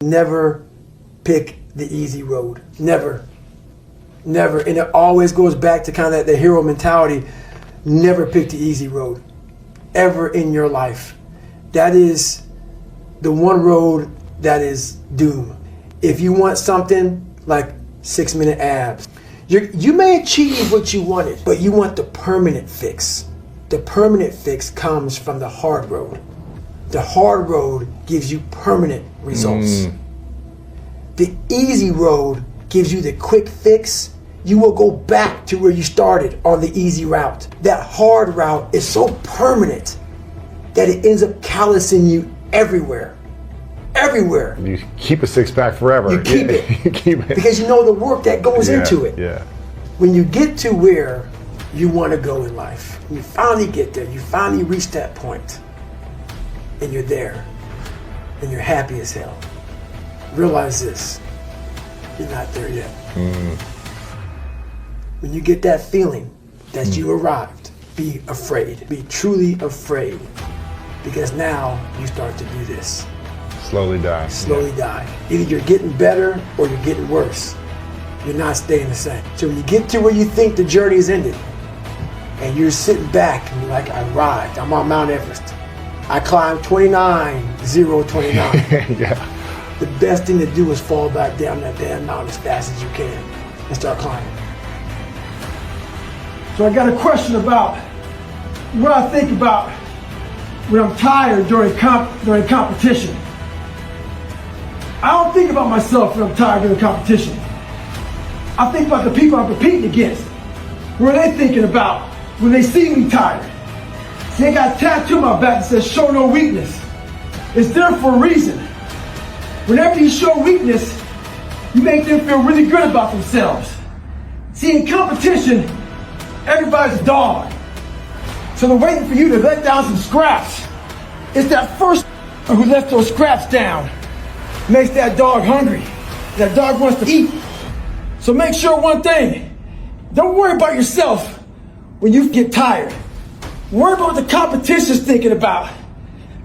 Never pick the easy road. Never. Never. And it always goes back to kind of the hero mentality. Never pick the easy road. Ever in your life. That is the one road that is doom. If you want something like 6-minute abs, you may achieve what you wanted, but you want the permanent fix. The permanent fix comes from the hard road. The hard road gives you permanent results. The easy road gives you the quick fix. You will go back to where you started on the easy route. That hard route is so permanent that it ends up callousing you everywhere. Everywhere. You keep a six-pack forever. You keep it. You keep it. Because you know the work that goes into it. Yeah. When you get to where you want to go in life, you finally get there, you finally reach that point, and you're there, and you're happy as hell. Realize this, you're not there yet. When you get that feeling that you arrived, be afraid. Be truly afraid. Because now you start to do this. Slowly die. Slowly die. Either you're getting better or you're getting worse. You're not staying the same. So when you get to where you think the journey is ended, and you're sitting back and you're like, I arrived, I'm on Mount Everest. I climbed 29,029. Yeah. The best thing to do is fall back down that damn mountain as fast as you can and start climbing. So I got a question about what I think about when I'm tired during competition. I don't think about myself when I'm tired during competition. I think about the people I'm competing against. What are they thinking about when they see me tired? See, I got a tattoo on my back that says show no weakness. It's there for a reason. Whenever you show weakness, you make them feel really good about themselves. See, in competition, everybody's a dog. So they're waiting for you to let down some scraps. It's that first who lets those scraps down makes that dog hungry. That dog wants to eat. So make sure one thing, don't worry about yourself when you get tired. Worry about what the competition's thinking about.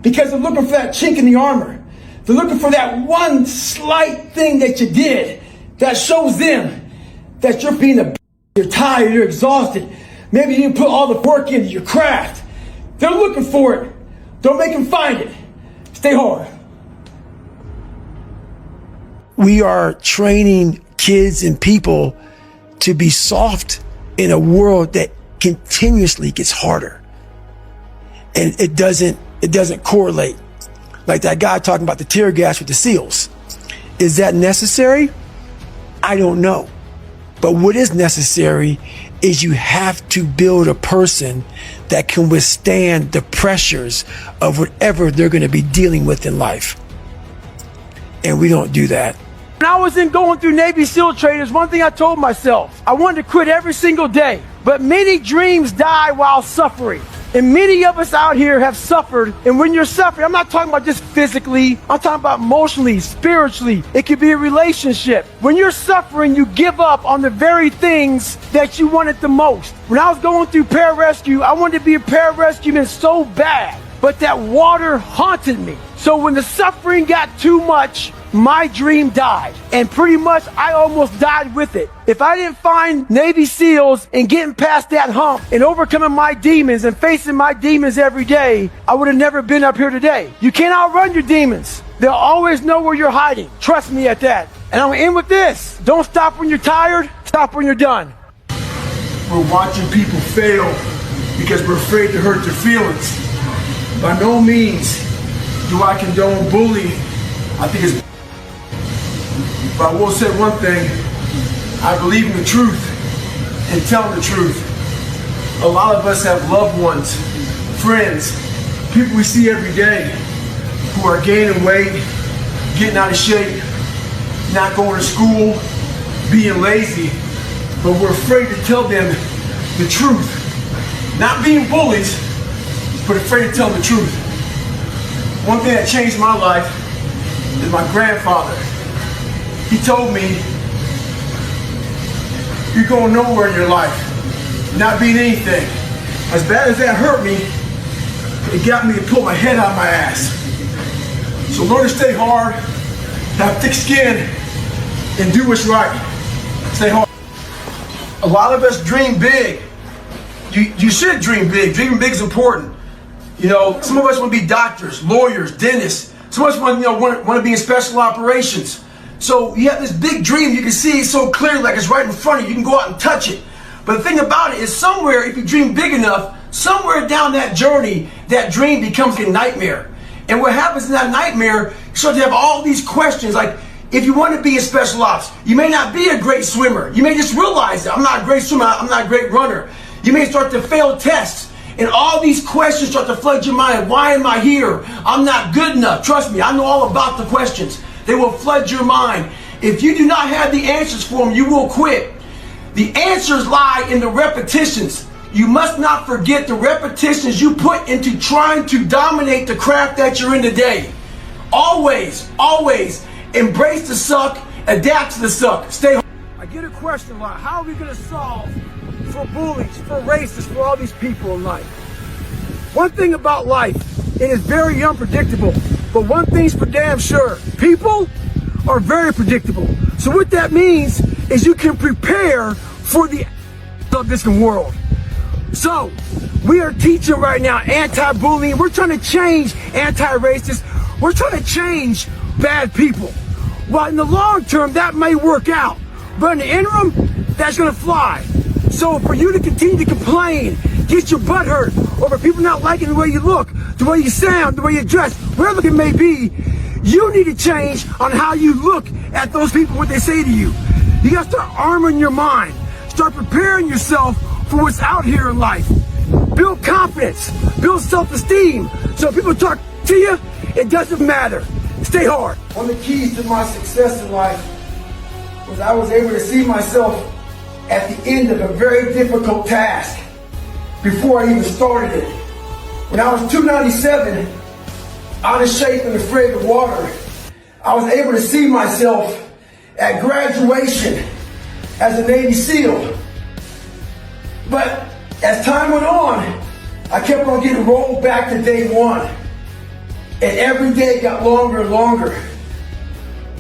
Because they're looking for that chink in the armor. They're looking for that one slight thing that you did that shows them that you're being a b****, you're tired, you're exhausted. Maybe you didn't put all the work into your craft. They're looking for it. Don't make them find it. Stay hard. We are training kids and people to be soft in a world that continuously gets harder. And it doesn't correlate. Like that guy talking about the tear gas with the SEALs. Is that necessary? I don't know. But what is necessary is you have to build a person that can withstand the pressures of whatever they're going to be dealing with in life. And we don't do that. When I was going through Navy SEAL training, there's one thing I told myself. I wanted to quit every single day. But many dreams die while suffering. And many of us out here have suffered. And when you're suffering, I'm not talking about just physically. I'm talking about emotionally, spiritually. It could be a relationship. When you're suffering, you give up on the very things that you wanted the most. When I was going through pararescue, I wanted to be a pararescueman so bad. But that water haunted me. So when the suffering got too much, my dream died. And pretty much I almost died with it. If I didn't find Navy SEALs and getting past that hump and overcoming my demons and facing my demons every day, I would have never been up here today. You can't outrun your demons. They'll always know where you're hiding. Trust me at that. And I'm gonna end with this. Don't stop when you're tired. Stop when you're done. We're watching people fail because we're afraid to hurt their feelings. By no means do I condone bullying. I think it's... But I will say one thing. I believe in the truth and telling the truth. A lot of us have loved ones, friends, people we see every day who are gaining weight, getting out of shape, not going to school, being lazy, but we're afraid to tell them the truth. Not being bullies, but afraid to tell the truth. One thing that changed my life is my grandfather. He told me, you're going nowhere in your life, not being anything. As bad as that hurt me, it got me to pull my head out of my ass. So learn to stay hard, have thick skin and do what's right. Stay hard. A lot of us dream big. You should dream big. Dreaming big is important. You know, some of us want to be doctors, lawyers, dentists. Some of us want to be in special operations. So you have this big dream. You can see it so clearly, like it's right in front of you. You can go out and touch it. But the thing about it is, somewhere, if you dream big enough, somewhere down that journey, that dream becomes a nightmare. And what happens in that nightmare, you start to have all these questions. Like, if you want to be in special ops, you may not be a great swimmer. You may just realize that I'm not a great swimmer, I'm not a great runner. You may start to fail tests. And all these questions start to flood your mind. Why am I here? I'm not good enough. Trust me, I know all about the questions. They will flood your mind. If you do not have the answers for them, you will quit. The answers lie in the repetitions. You must not forget the repetitions you put into trying to dominate the craft that you're in today. Always, always embrace the suck, adapt to the suck. Stay home. I get a question a lot. How are we going to solve for bullies, for racists, for all these people in life? One thing about life, it is very unpredictable. But one thing's for damn sure. People are very predictable. So what that means is you can prepare for the of this world. So we are teaching right now anti-bullying. We're trying to change anti-racist. We're trying to change bad people. Well, in the long term, that may work out. But in the interim, that's going to fly. So for you to continue to complain, get your butt hurt over people not liking the way you look, the way you sound, the way you dress, wherever it may be, you need to change on how you look at those people, what they say to you. You got to start arming your mind. Start preparing yourself for what's out here in life. Build confidence. Build self-esteem. So if people talk to you, it doesn't matter. Stay hard. One of the keys to my success in life was I was able to see myself at the end of a very difficult task before I even started it. When I was 297, out of shape and afraid of water, I was able to see myself at graduation as a Navy SEAL. But as time went on, I kept on getting rolled back to day one. And every day got longer and longer.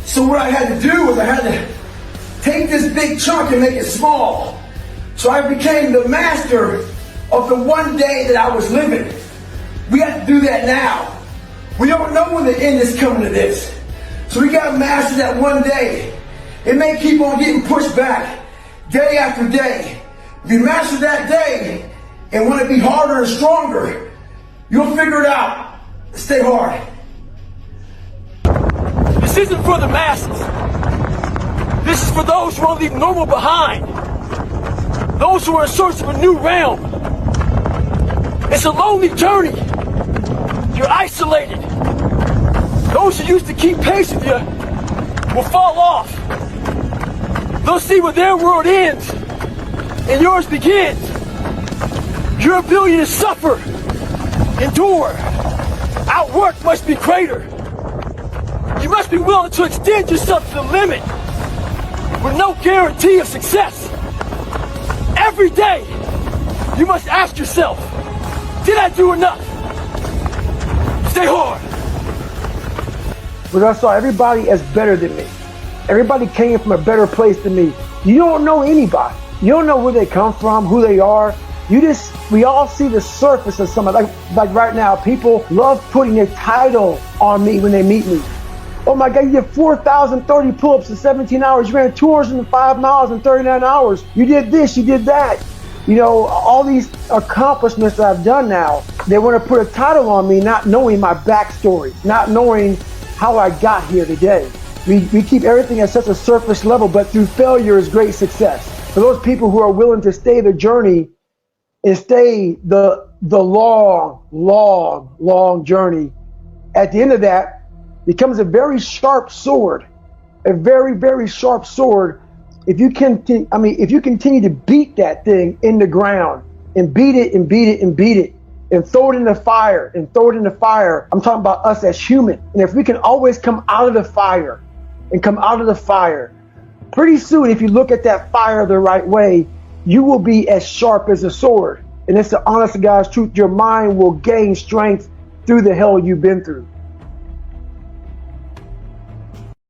So what I had to do was I had to take this big chunk and make it small. So I became the master of the one day that I was living. We have to do that now. We don't know when the end is coming to this. So we got to master that one day. It may keep on getting pushed back day after day. If you master that day and want to be harder and stronger, you'll figure it out. Stay hard. This isn't for the masses. This is for those who want to leave normal behind. Those who are in search of a new realm. It's a lonely journey. You're isolated. Those who used to keep pace with you will fall off. They'll see where their world ends and yours begins. Your ability to suffer, endure, outwork must be greater. You must be willing to extend yourself to the limit with no guarantee of success. Every day, you must ask yourself, did I do enough? Stay hard. But I saw everybody as better than me. Everybody came from a better place than me. You don't know anybody. You don't know where they come from, who they are. We all see the surface of somebody. Like right now, people love putting a title on me when they meet me. Oh my God, you did 4,030 pull-ups in 17 hours. You ran 205 miles in 39 hours. You did this, you did that. You know, all these accomplishments that I've done now, they want to put a title on me, not knowing my backstory, not knowing how I got here today. We keep everything at such a surface level, but through failure is great success. For those people who are willing to stay the journey and stay the long journey, at the end of that becomes a very sharp sword, a very, very sharp sword. If you continue to beat that thing in the ground and beat it and beat it and beat it and throw it in the fire and throw it in the fire, I'm talking about us as human. And if we can always come out of the fire and come out of the fire, pretty soon, if you look at that fire the right way, you will be as sharp as a sword. And it's the honest to God's truth. Your mind will gain strength through the hell you've been through.